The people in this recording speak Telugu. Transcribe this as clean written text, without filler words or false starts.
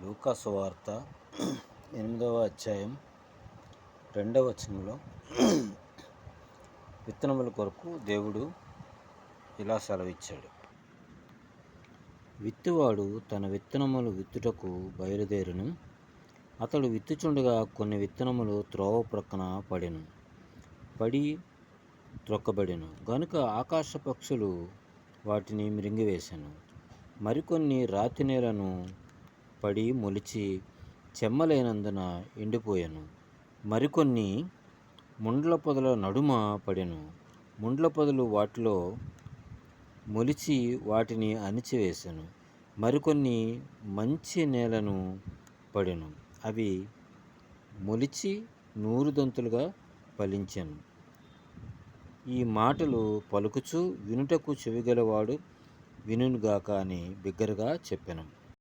లూకా సువార్త 8వ అధ్యాయం 2వ వచనంలో విత్తనముల కొరకు దేవుడు ఇలా సెలవిచ్చాడు. విత్తువాడు తన విత్తనములు విత్తుటకు బయలుదేరును. అతడు విత్తుచుండగా కొన్ని విత్తనములు త్రోవ ప్రక్కన పడి త్రొక్కబడెను. గనుక ఆకాశ పక్షులు వాటిని మృంగివేశెను. మరికొన్ని రాతి నేలను పడి మొలిచి చెమ్మలైనందున ఎండిపోయెను. మరికొన్ని ముండ్ల పొదల నడుమ పడెను. ముండ్ల పొదలు వాటిలో మొలిచి వాటిని అణిచివేశెను. మరికొన్ని మంచి నేలను పడెను. అవి మొలిచి నూరుదంతులుగా ఫలించెను. ఈ మాటలు పలుకుచూ వినుటకు చెవిగలవాడు వినుగాక అని బిగ్గరగా చెప్పెను.